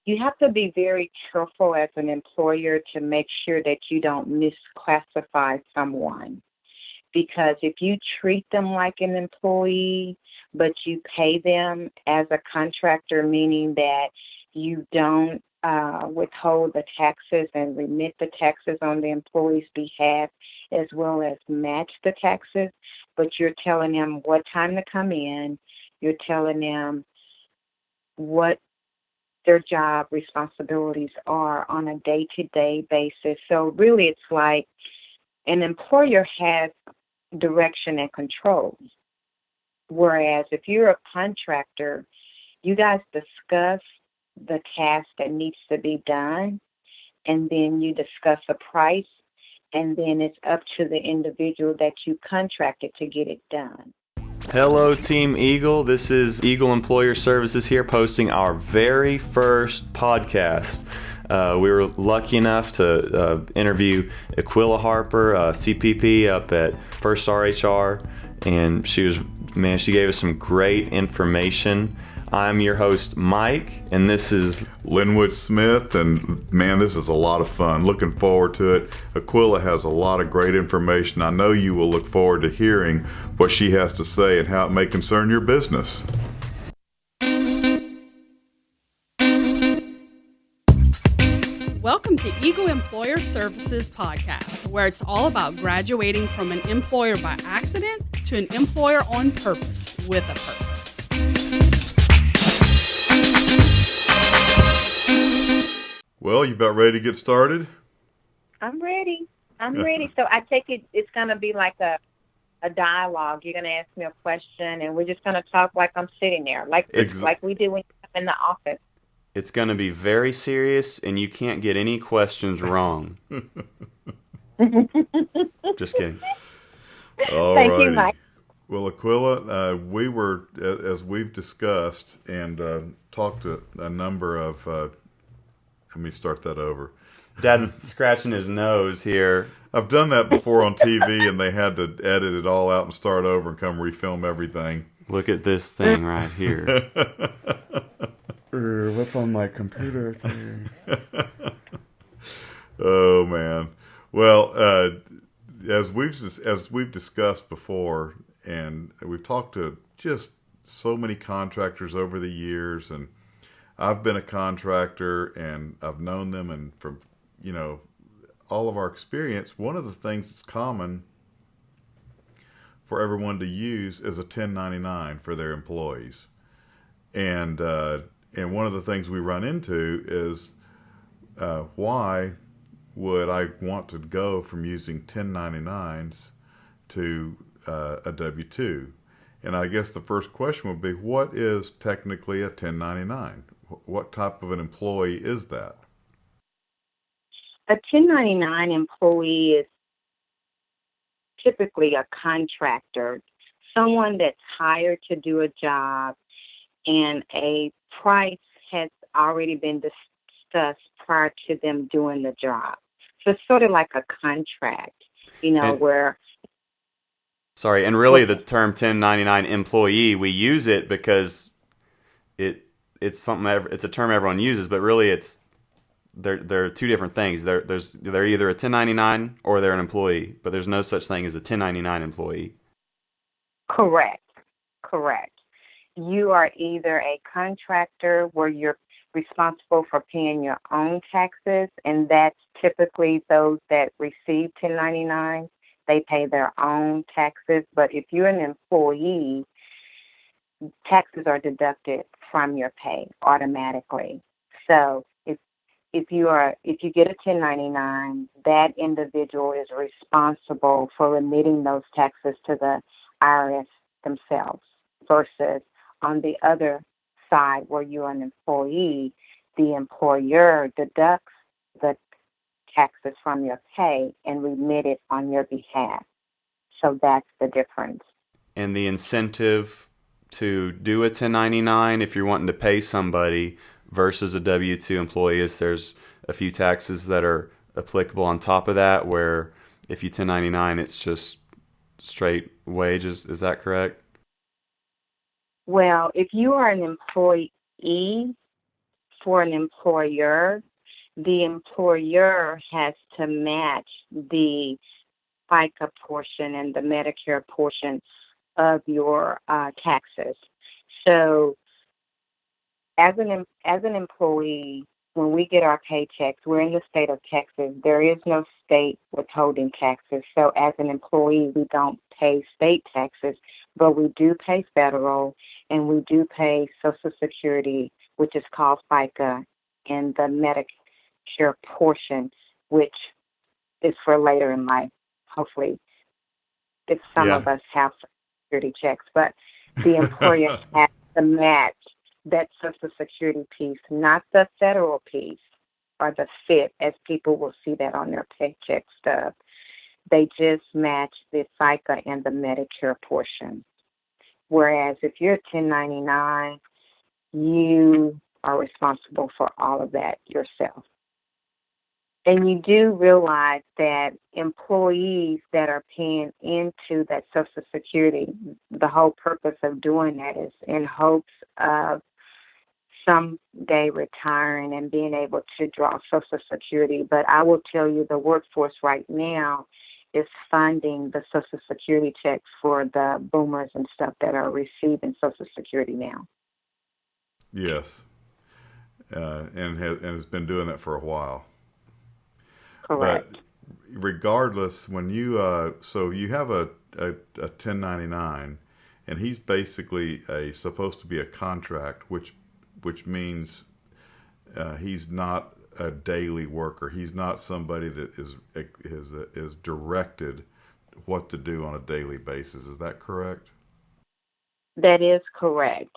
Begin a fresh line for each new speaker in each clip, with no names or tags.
you have to be very careful as an employer to make sure that you don't misclassify someone. Because if you treat them like an employee, but you pay them as a contractor, meaning that you don't withhold the taxes and remit the taxes on the employee's behalf, as well as match the taxes, but you're telling them what time to come in, you're telling them what their job responsibilities are on a day-to-day basis. So really it's like an employer has direction and control. Whereas if you're a contractor, you guys discuss the task that needs to be done, and then you discuss a price, and then it's up to the individual that you contracted to get it done.
Hello, Team Eagle. This is Eagle Employer Services here, posting our very first podcast. We were lucky enough to interview Aquila Harper, CPP up at First RHR, and she gave us some great information. I'm your host, Mike, and this is
Linwood Smith, and man, this is a lot of fun. Looking forward to it. Aquila has a lot of great information. I know you will look forward to hearing what she has to say and how it may concern your business.
Welcome to Eagle Employer Services Podcast, where it's all about graduating from an employer by accident to an employer on purpose with a purpose.
Well, you about ready to get started?
I'm ready. So I take it it's going to be like a dialogue. You're going to ask me a question, and we're just going to talk like I'm sitting there, like we do when you come in the office.
It's going to be very serious, and you can't get any questions wrong. Just kidding.
Thank you, Mike.
Well, Aquila, we were, as we've discussed and talked to a number of, let me start that over.
Dad's scratching his nose here.
I've done that before on TV, and they had to edit it all out and start over and come refilm everything.
Look at this thing right here.
What's on my computer thing? Oh man. Well, as we've discussed before, and we've talked to just so many contractors over the years, and I've been a contractor and I've known them, and from all of our experience, one of the things that's common for everyone to use is a 1099 for their employees, and one of the things we run into is why would I want to go from using 1099s to a W-2? And I guess the first question would be, what is technically a 1099? What type of an employee is that?
A 1099 employee is typically a contractor, someone that's hired to do a job, and a price has already been discussed prior to them doing the job. So it's sort of like a contract, where...
Sorry, and really the term 1099 employee, we use it because it's something, it's a term everyone uses, but really they're two different things. They're either a 1099 or they're an employee, but there's no such thing as a 1099 employee.
Correct. You are either a contractor where you're responsible for paying your own taxes, and that's typically those that receive 1099. They pay their own taxes. But if you're an employee, taxes are deducted from your pay automatically. So if you get a 1099, that individual is responsible for remitting those taxes to the IRS themselves, versus on the other side where you're an employee, the employer deducts the taxes from your pay and remit it on your behalf. So that's the difference.
And the incentive to do a 1099 if you're wanting to pay somebody versus a W-2 employee is there's a few taxes that are applicable on top of that, where if you 1099 it's just straight wages. Is that correct?
Well, if you are an employee, for an employer, the employer has to match the FICA portion and the Medicare portion of your taxes. So as an employee, when we get our paychecks, we're in the state of Texas. There is no state withholding taxes. So as an employee, we don't pay state taxes, but we do pay federal, and we do pay Social Security, which is called FICA, and the Medicare portion, which is for later in life, hopefully, if some of us have security checks. But the employer has to match that Social Security piece, not the federal piece or the FIT, as people will see that on their paycheck stub. They just match the FICA and the Medicare portion. Whereas if you're 1099, you are responsible for all of that yourself. And you do realize that employees that are paying into that Social Security, the whole purpose of doing that is in hopes of someday retiring and being able to draw Social Security. But I will tell you, the workforce right now is funding the Social Security checks for the boomers and stuff that are receiving Social Security now.
Yes, and has been doing that for a while.
Correct.
But regardless, when you so you have a 1099, and he's basically supposed to be a contract, which means he's not a daily worker. He's not somebody that is directed what to do on a daily basis. Is that correct?
That is correct.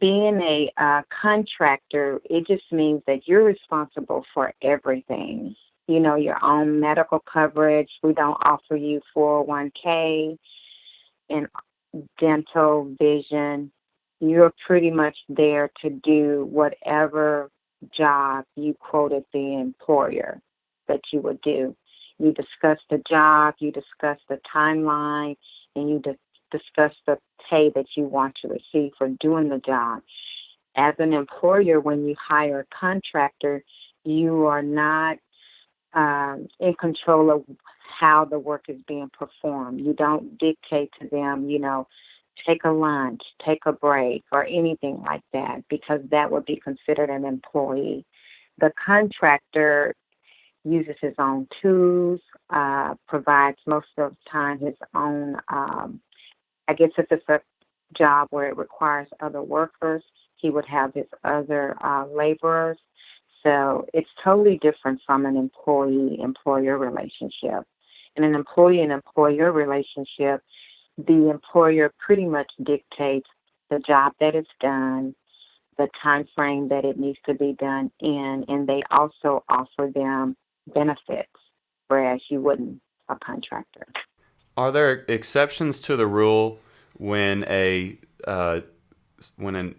Being a contractor, it just means that you're responsible for everything. You know, your own medical coverage. We don't offer you 401k and dental, vision. You're pretty much there to do whatever job you quoted the employer that you would do. You discuss the job, you discuss the timeline, and you discuss the pay that you want to receive for doing the job. As an employer, when you hire a contractor, you are not in control of how the work is being performed. You don't dictate to them, take a lunch, take a break, or anything like that, because that would be considered an employee. The contractor uses his own tools, provides most of the time his own, I guess if it's a job where it requires other workers, he would have his other laborers. So it's totally different from an employee-employer relationship. In an employee and employer relationship, the employer pretty much dictates the job that is done, the time frame that it needs to be done in, and they also offer them benefits, whereas you wouldn't a contractor.
Are there exceptions to the rule when when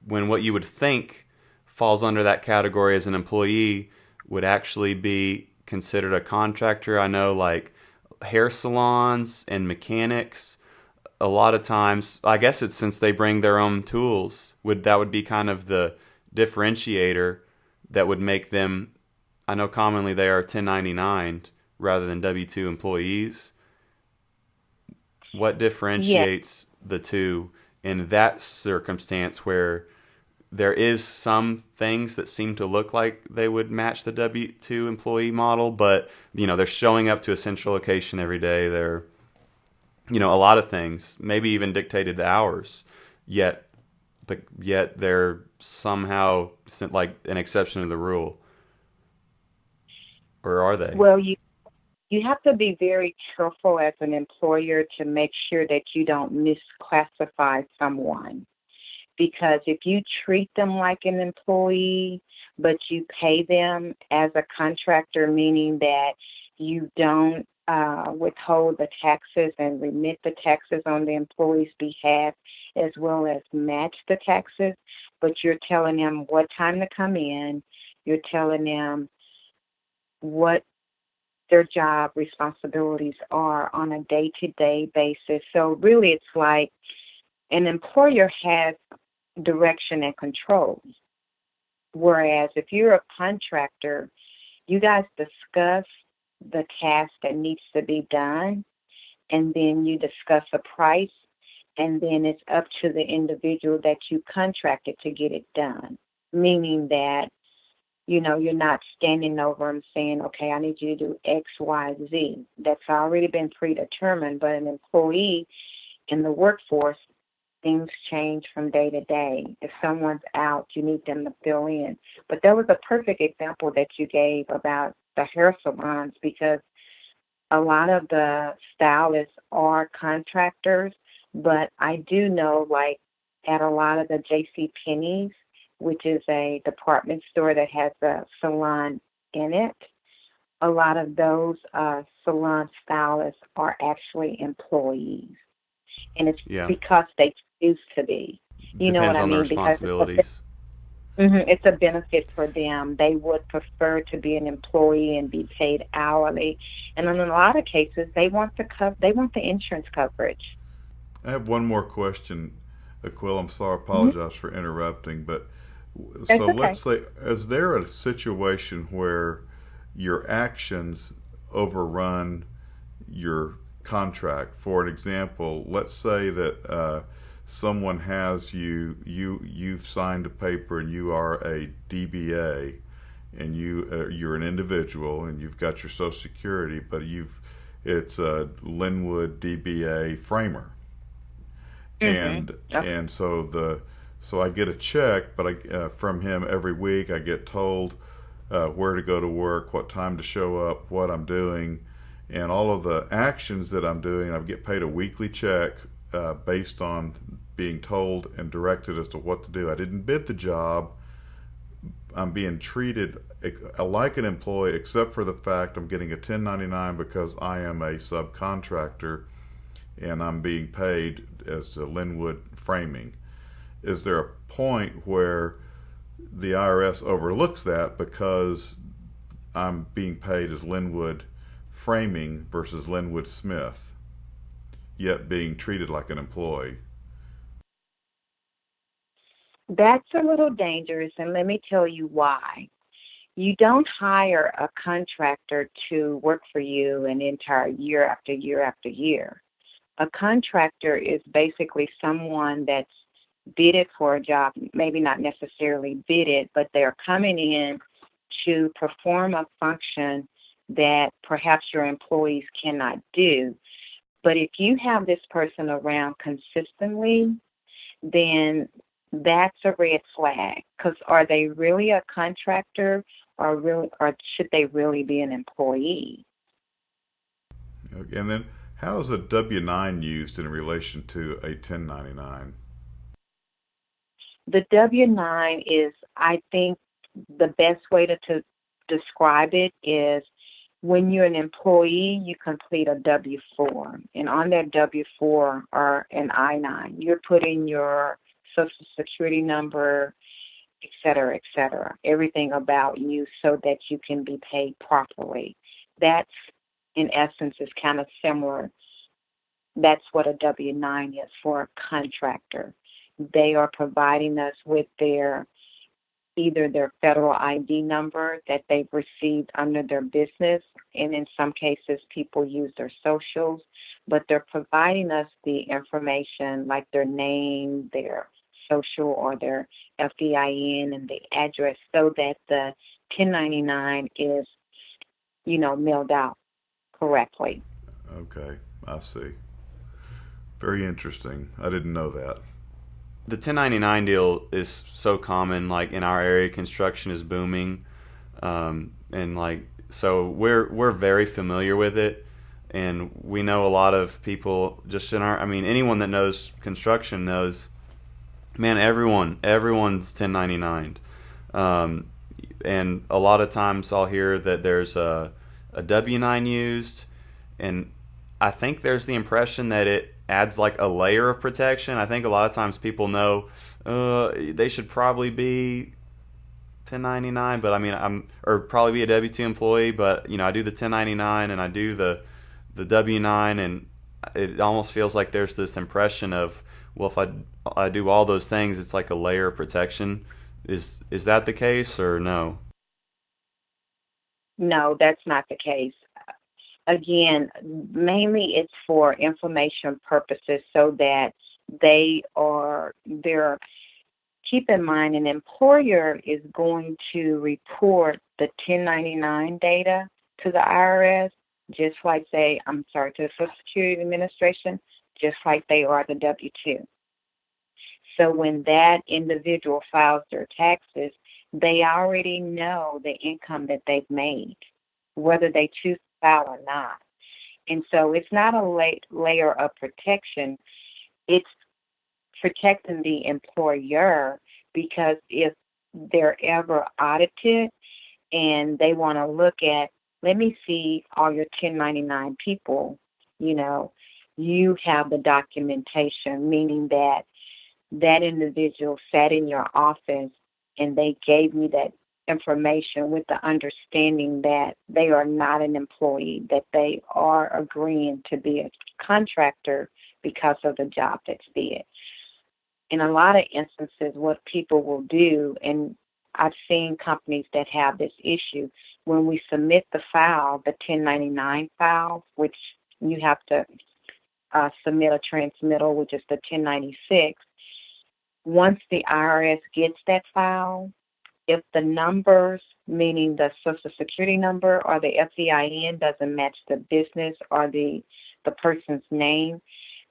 what you would think falls under that category as an employee would actually be considered a contractor? I know, like hair salons and mechanics, a lot of times, I guess it's since they bring their own tools, that would be kind of the differentiator that would make them, I know commonly they are 1099 rather than W-2 employees. What differentiates the two in that circumstance where there is some things that seem to look like they would match the W-2 employee model, but, they're showing up to a central location every day. They're, a lot of things, maybe even dictated hours, yet they're somehow like an exception to the rule. Or are they?
Well, you have to be very careful as an employer to make sure that you don't misclassify someone. Because if you treat them like an employee, but you pay them as a contractor, meaning that you don't withhold the taxes and remit the taxes on the employee's behalf, as well as match the taxes, but you're telling them what time to come in, you're telling them what their job responsibilities are on a day-to-day basis. So really it's like an employer has direction and control. Whereas if you're a contractor, you guys discuss the task that needs to be done, and then you discuss a price, and then it's up to the individual that you contracted to get it done. Meaning that, you're not standing over them saying, okay, I need you to do X, Y, Z. That's already been predetermined, but an employee in the workforce, things change from day to day. If someone's out, you need them to fill in. But that was a perfect example that you gave about the hair salons, because a lot of the stylists are contractors, but I do know, like, at a lot of the J.C. Penney's, which is a department store that has a salon in it, a lot of those salon stylists are actually employees. And it's because they choose to be. You know what I mean?
Depends on the responsibilities.
It's a benefit for them. They would prefer to be an employee and be paid hourly. And in a lot of cases, they want the insurance coverage.
I have one more question, Aquila. I'm sorry, I apologize for interrupting, but so let's say, is there a situation where your actions overrun your contract? For an example, let's say that someone has you've signed a paper and you are a DBA, and you're an individual and you've got your Social Security, but it's a Linwood DBA framer, and so I get a check, but from him every week. I get told where to go to work, what time to show up, what I'm doing, and all of the actions that I'm doing. I get paid a weekly check based on being told and directed as to what to do. I didn't bid the job. I'm being treated like an employee, except for the fact I'm getting a 1099 because I am a subcontractor and I'm being paid as a Linwood framing. Is there a point where the IRS overlooks that because I'm being paid as Linwood framing versus Linwood Smith, yet being treated like an employee?
That's a little dangerous, and let me tell you why. You don't hire a contractor to work for you an entire year after year after year. A contractor is basically someone that's bidded for a job, maybe not necessarily bidded, but they're coming in to perform a function that perhaps your employees cannot do. But if you have this person around consistently, then that's a red flag, because are they really a contractor, or should they really be an employee?
Okay, and then how is a W-9 used in relation to a 1099?
The W-9 is, I think, the best way to describe it is when you're an employee, you complete a W-4. And on that W-4 or an I-9, you're putting your Social Security number, et cetera, everything about you so that you can be paid properly. That's, in essence, is kind of similar. That's what a W-9 is for a contractor. They are providing us with either their federal ID number that they've received under their business, and in some cases people use their socials, but they're providing us the information like their name, their social, or their FEIN and the address, so that the 1099 is, mailed out correctly.
Okay, I see. Very interesting. I didn't know that.
The 1099 deal is so common. Like in our area, construction is booming, and so we're very familiar with it, and we know a lot of people just in our. I mean, anyone that knows construction knows, man, everyone's 1099, and a lot of times I'll hear that there's a W-9 used, and I think there's the impression that it adds like a layer of protection. I think a lot of times people know they should probably be 1099, but I mean or probably be a W-2 employee, but I do the 1099 and I do the W-9, and it almost feels like there's this impression of, well, if I do all those things, it's like a layer of protection Is that the case or no?
No, that's not the case. Again, mainly it's for information purposes so that they're keep in mind an employer is going to report the 1099 data to the IRS, just like to the Social Security Administration, just like they are the W-2. So when that individual files their taxes, they already know the income that they've made, whether they choose to file or not. And so it's not a layer of protection. It's protecting the employer, because if they're ever audited and they want to look at, let me see all your 1099 people, you have the documentation, meaning that individual sat in your office and they gave you that information with the understanding that they are not an employee, that they are agreeing to be a contractor because of the job that's did. In a lot of instances, what people will do, and I've seen companies that have this issue, when we submit the file, the 1099 file, which you have to submit a transmittal, which is the 1096, once the IRS gets that file, if the numbers, meaning the Social Security number or the FEIN, doesn't match the business or the person's name,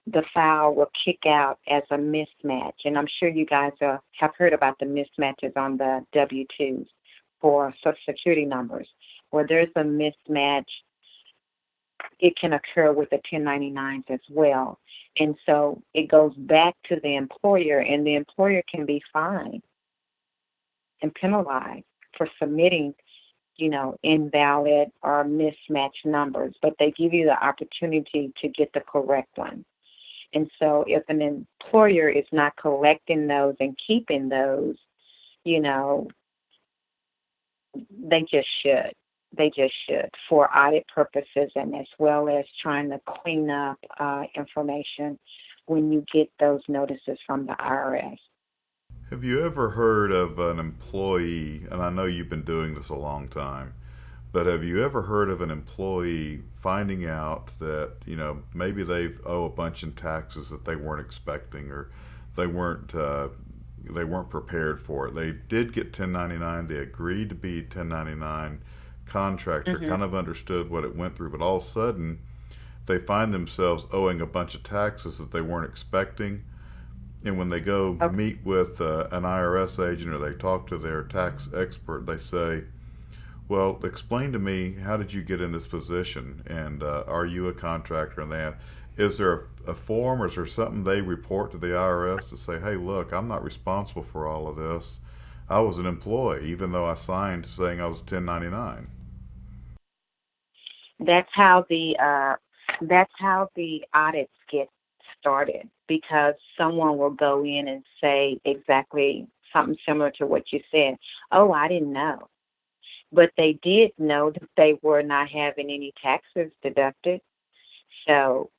the file will kick out as a mismatch. And I'm sure you guys have heard about the mismatches on the W-2s for Social Security numbers. Where there's a mismatch, it can occur with the 1099s as well. And so it goes back to the employer, and the employer can be fined and penalized for submitting, invalid or mismatched numbers. But they give you the opportunity to get the correct one. And so if an employer is not collecting those and keeping those, they just should. They just should, for audit purposes and as well as trying to clean up information when you get those notices from the IRS.
Have you ever heard of an employee, and I know you've been doing this a long time, but have you ever heard of an employee finding out that, maybe they owe a bunch in taxes that they weren't expecting, or they weren't prepared for it? They did get 1099, they agreed to be 1099 contractor, kind of understood what it went through, but all of a sudden they find themselves owing a bunch of taxes that they weren't expecting. And when they go meet with an IRS agent or they talk to their tax expert, they say, well, explain to me, how did you get in this position? And are you a contractor? And is there a form, or is there something they report to the IRS to say, hey, look, I'm not responsible for all of this. I was an employee, even though I signed saying I was 1099.
That's how the audits get started, because someone will go in and say exactly something similar to what you said. Oh, I didn't know. But they did know that they were not having any taxes deducted. So,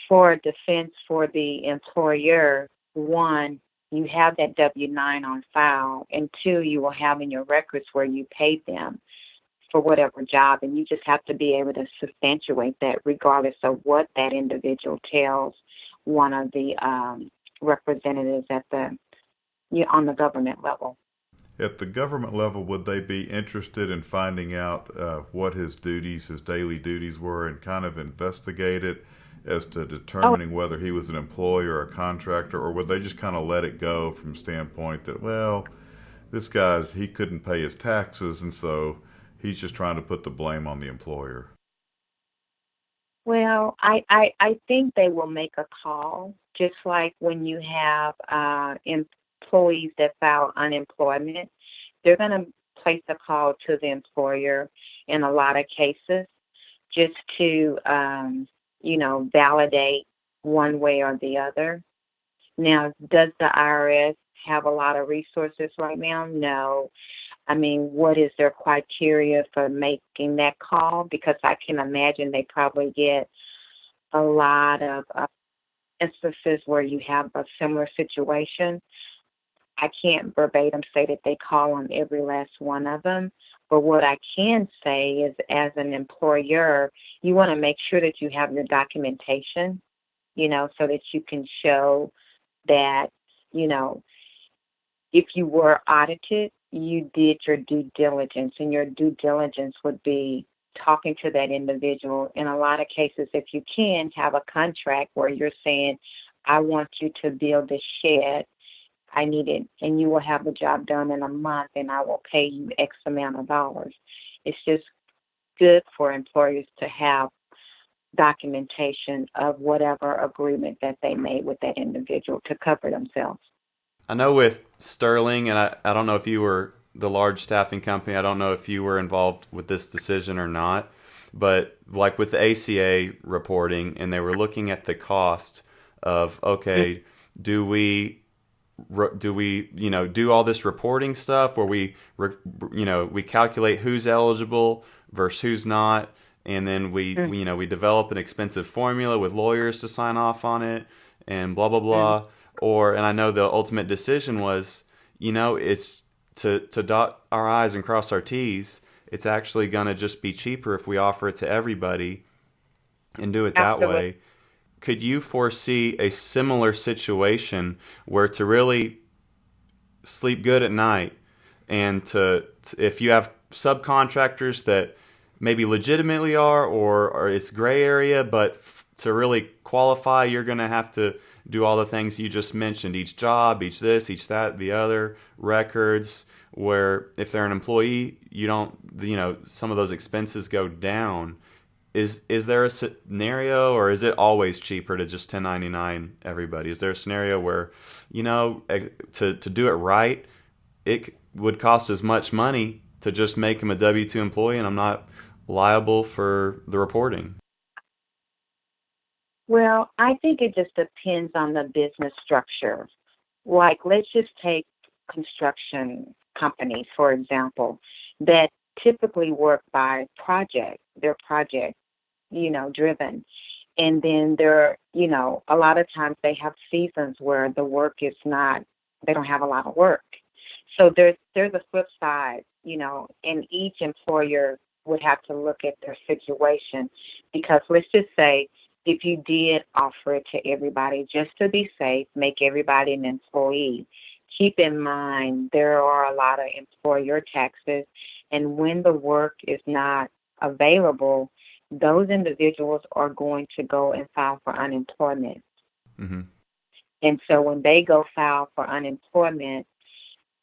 for defense for the employer, one, you have that W-9 on file, and two, you will have in your records where you paid them for whatever job, and you just have to be able to substantiate that regardless of what that individual tells one of the representatives on the government level.
At the government level, would they be interested in finding out what his daily duties were, and kind of investigate it as to determining whether he was an employee or a contractor, or would they just kind of let it go from standpoint that, well, this he couldn't pay his taxes, and so he's just trying to put the blame on the employer?
Well, I think they will make a call, just like when you have employees that file unemployment. They're going to place a call to the employer in a lot of cases just to, validate one way or the other. Now, does the IRS have a lot of resources right now? No. What is their criteria for making that call? Because I can imagine they probably get a lot of instances where you have a similar situation. I can't verbatim say that they call on every last one of them, but what I can say is, as an employer, you want to make sure that you have your documentation, so that you can show that, you know, if you were audited, you did your due diligence, and your due diligence would be talking to that individual. In a lot of cases, if you can, have a contract where you're saying, I want you to build this shed. I need it, and you will have the job done in a month, and I will pay you X amount of dollars. It's just good for employers to have documentation of whatever agreement that they made with that individual to cover themselves.
I know with Sterling, and I don't know if you were the large staffing company, I don't know if you were involved with this decision or not, but like with the ACA reporting, and they were looking at the cost of, okay, do we do all this reporting stuff where we calculate who's eligible versus who's not, and then we develop an expensive formula with lawyers to sign off on it and blah blah blah. And I know the ultimate decision was, it's to dot our I's and cross our T's. It's actually going to just be cheaper if we offer it to everybody and do it that way. Could you foresee a similar situation where to really sleep good at night, and if you have subcontractors that maybe legitimately are, or it's gray area, but to really qualify, you're going to have to do all the things you just mentioned, each job, each this, each that, the other, records, where if they're an employee, you don't, some of those expenses go down. Is there a scenario, or is it always cheaper to just 1099 everybody? Is there a scenario where, to do it right, it would cost as much money to just make them a W-2 employee, and I'm not liable for the reporting?
Well, I think it just depends on the business structure. Like, let's just take construction companies, for example, that typically work by project. They're project, driven. And then a lot of times they have seasons where the work is not, they don't have a lot of work. So there's a flip side, and each employer would have to look at their situation, because let's just say, if you did offer it to everybody just to be safe, make everybody an employee, keep in mind there are a lot of employer taxes, and when the work is not available, those individuals are going to go and file for unemployment.
Mm-hmm.
And so when they go file for unemployment,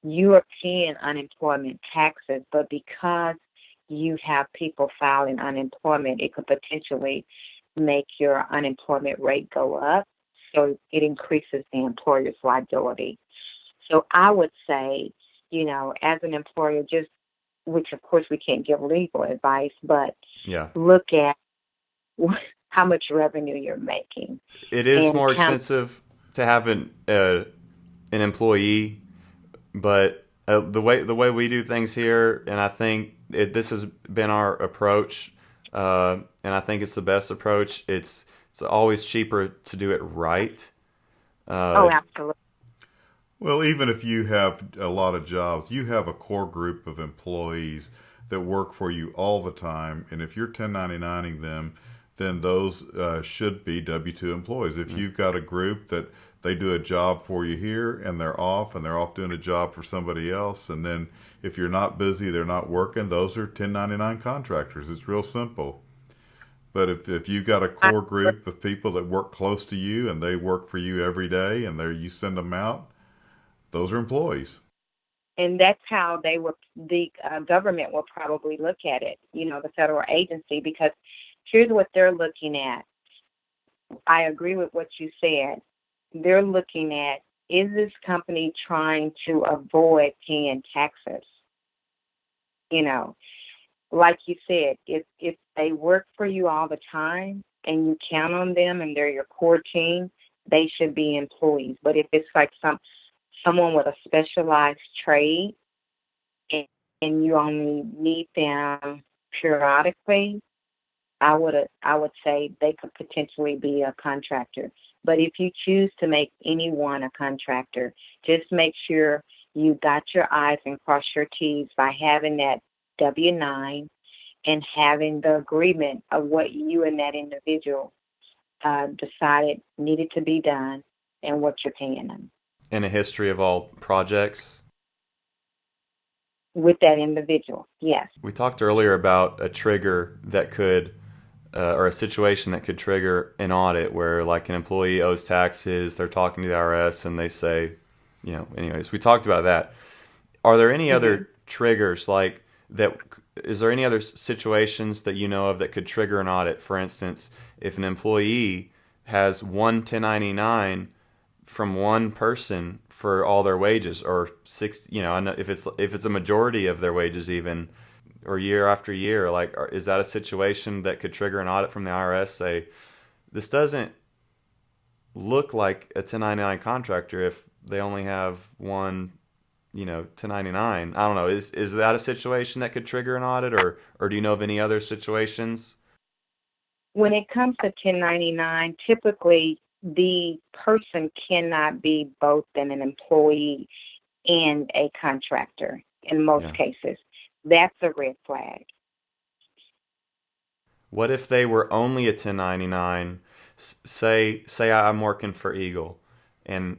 you are paying unemployment taxes, but because you have people filing unemployment, it could potentially make your unemployment rate go up, so it increases the employer's liability. So I would say, as an employer, which of course we can't give legal advice, but look at how much revenue you're making.
It is more expensive to have an employee, but the way we do things here, and I think this has been our approach. And I think it's the best approach. It's always cheaper to do it right.
Absolutely.
Well, even if you have a lot of jobs, you have a core group of employees that work for you all the time. And if you're 1099ing them, then those should be W-2 employees. If you've got a group that they do a job for you here and they're off doing a job for somebody else, and then if you're not busy, they're not working, those are 1099 contractors. It's real simple. But if you've got a core group of people that work close to you and they work for you every day and you send them out, those are employees.
And that's how the government will probably look at it, the federal agency, because here's what they're looking at. I agree with what you said. They're looking at, is this company trying to avoid paying taxes? Like you said, if they work for you all the time and you count on them and they're your core team, they should be employees. But if it's like someone with a specialized trade and you only need them periodically, I would say they could potentially be a contractor. But if you choose to make anyone a contractor, just make sure you dot your I's and cross your T's by having that W-9 and having the agreement of what you and that individual decided needed to be done and what you're paying them.
And a history of all projects?
With that individual, yes.
We talked earlier about a trigger that could, or a situation that could trigger an audit where like an employee owes taxes, they're talking to the IRS and they say, anyways, we talked about that. Are there any other triggers like that? Is there any other situations that you know of that could trigger an audit? For instance, if an employee has one 1099 from one person for all their wages, or six, I know if it's a majority of their wages even, or year after year, like, is that a situation that could trigger an audit from the IRS? Say, this doesn't look like a 1099 contractor if they only have one, 1099. I don't know. Is that a situation that could trigger an audit, or do you know of any other situations?
When it comes to 1099, typically the person cannot be both an employee and a contractor in most cases. That's a red flag.
What if they were only a 1099? Say I'm working for Eagle, and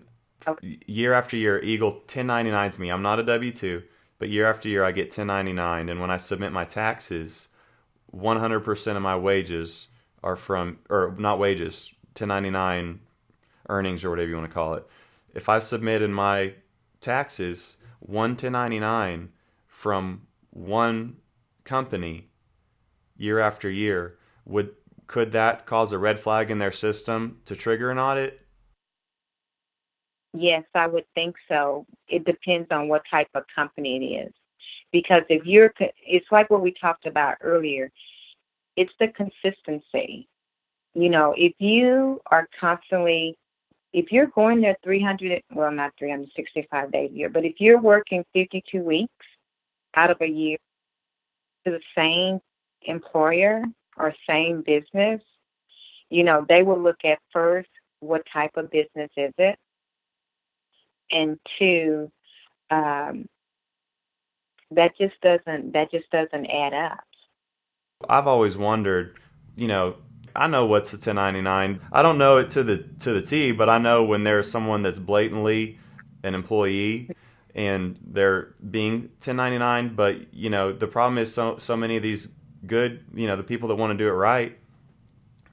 year after year, Eagle 1099s me. I'm not a W-2, but year after year I get 1099, and when I submit my taxes, 100% of my wages are from, or not wages, 1099 earnings or whatever you want to call it. If I submitted my taxes, one 1099 from one company year after year, could that cause a red flag in their system to trigger an audit?
Yes, I would think so. It depends on what type of company it is. Because it's like what we talked about earlier. It's the consistency. If you are constantly, if you're going there not 365 days a year, but if you're working 52 weeks out of a year to the same employer or same business, they will look at first, what type of business is it? And two, that just doesn't add up.
I've always wondered, I know what's a 1099. I don't know it to the T, but I know when there's someone that's blatantly an employee and they're being 1099. But the problem is so many of these good, the people that want to do it right,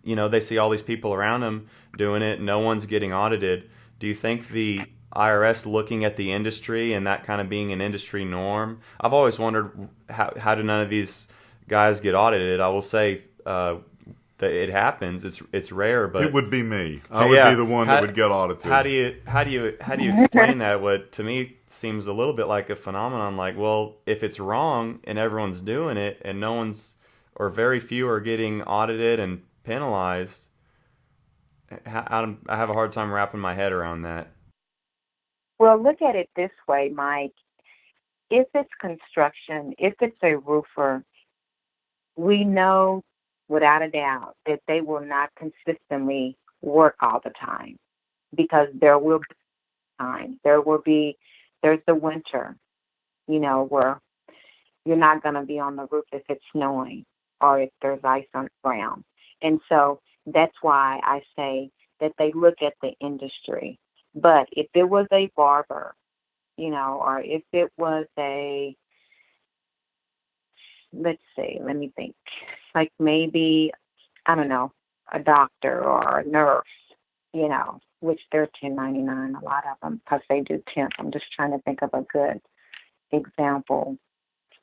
they see all these people around them doing it. No one's getting audited. Do you think the IRS looking at the industry and that kind of being an industry norm? I've always wondered how do none of these guys get audited. I will say that it happens. It's rare, but
it would be me. I would be the one that would get audited.
How do you explain that? What to me seems a little bit like a phenomenon. Like, well, if it's wrong and everyone's doing it and no one's, or very few are getting audited and penalized, I have a hard time wrapping my head around that.
Well, look at it this way, Mike. If it's construction, if it's a roofer, we know without a doubt that they will not consistently work all the time, because there will be time. There's the winter, where you're not going to be on the roof if it's snowing or if there's ice on the ground. And so that's why I say that they look at the industry. But if it was a barber, or if it was let me think, like maybe, I don't know, a doctor or a nurse, which they're 1099, a lot of them, because they do temp. I'm just trying to think of a good example.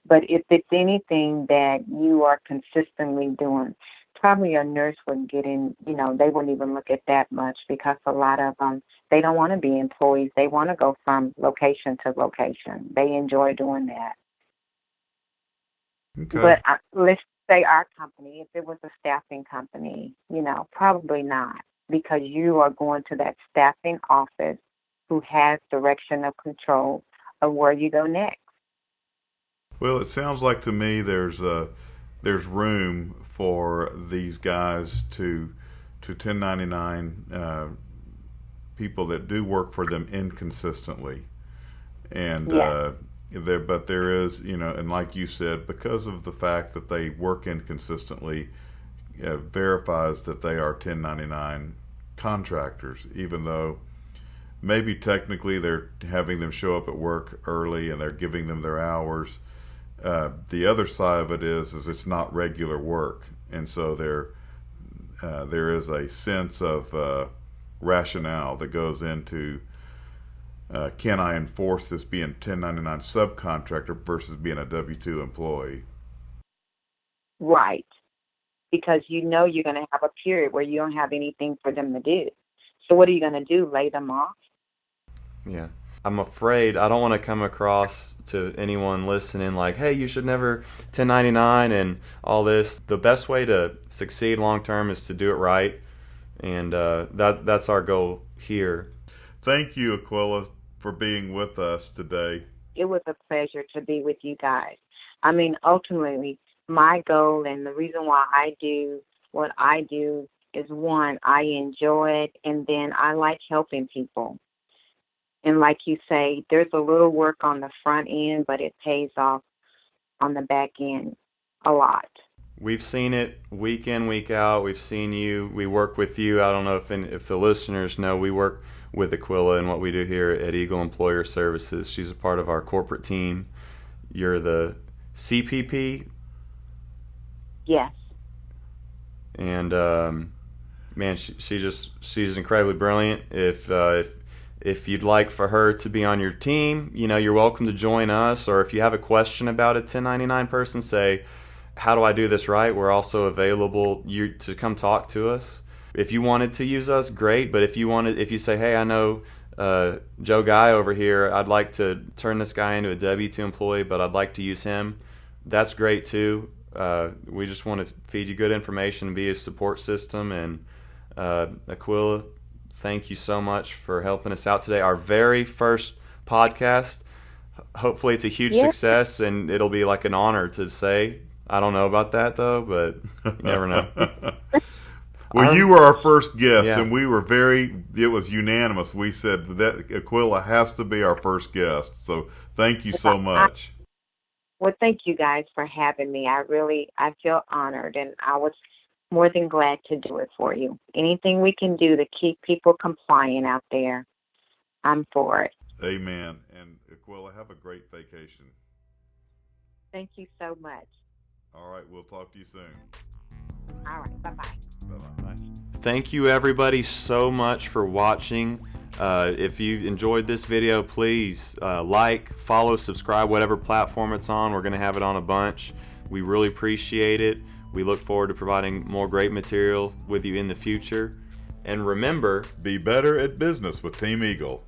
But if it's anything that you are consistently doing, probably a nurse wouldn't get in, they wouldn't even look at that much, because a lot of them, they don't want to be employees. They want to go from location to location. They enjoy doing that.
Okay.
But let's say our company, if it was a staffing company, probably not, because you are going to that staffing office who has direction of control of where you go next.
Well, it sounds like to me there's room for these guys to 1099 people that do work for them inconsistently. And
Yes.
but there is, and like you said, because of the fact that they work inconsistently, verifies that they are 1099 contractors, even though maybe technically they're having them show up at work early and they're giving them their hours. The other side of it is it's not regular work, and so there is a sense of rationale that goes into can I enforce this being 1099 subcontractor versus being a W-2 employee?
Right. Because you're going to have a period where you don't have anything for them to do. So what are you going to do? Lay them off?
Yeah. I'm afraid I don't want to come across to anyone listening like, hey, you should never 1099 and all this. The best way to succeed long term is to do it right. And that's our goal here.
Thank you, Aquila, for being with us today.
It was a pleasure to be with you guys. I mean, ultimately, my goal and the reason why I do what I do is, one, I enjoy it, and then I like helping people. And like you say, there's a little work on the front end, but it pays off on the back end a lot.
We've seen it week in, week out. We've seen you. We work with you. I don't know if the listeners know, we work with Aquila and what we do here at Eagle Employer Services. She's a part of our corporate team. You're the CPP?
Yes.
And man, she's incredibly brilliant. If you'd like for her to be on your team, you're welcome to join us. Or if you have a question about a 1099 person, say, how do I do this right? We're also available to come talk to us. If you wanted to use us, great. But if you say, hey, I know Joe Guy over here, I'd like to turn this guy into a W-2 employee, but I'd like to use him, that's great too. We just want to feed you good information and be a support system. And Aquila, thank you so much for helping us out today. Our very first podcast. Hopefully it's a huge success, and it'll be like an honor to say. I don't know about that, though, but you never know.
Well, you were our first guest,
Yeah.
and it was unanimous. We said that Aquila has to be our first guest. So thank you so much.
Well, thank you guys for having me. I feel honored, and I was more than glad to do it for you. Anything we can do to keep people compliant out there, I'm for it.
Amen. And Aquila, have a great vacation.
Thank you so much.
All right, we'll talk to you soon.
All right, bye-bye.
Bye-bye.
Thank you, everybody, so much for watching. If you enjoyed this video, please like, follow, subscribe, whatever platform it's on. We're going to have it on a bunch. We really appreciate it. We look forward to providing more great material with you in the future. And remember,
be better at business with Team Eagle.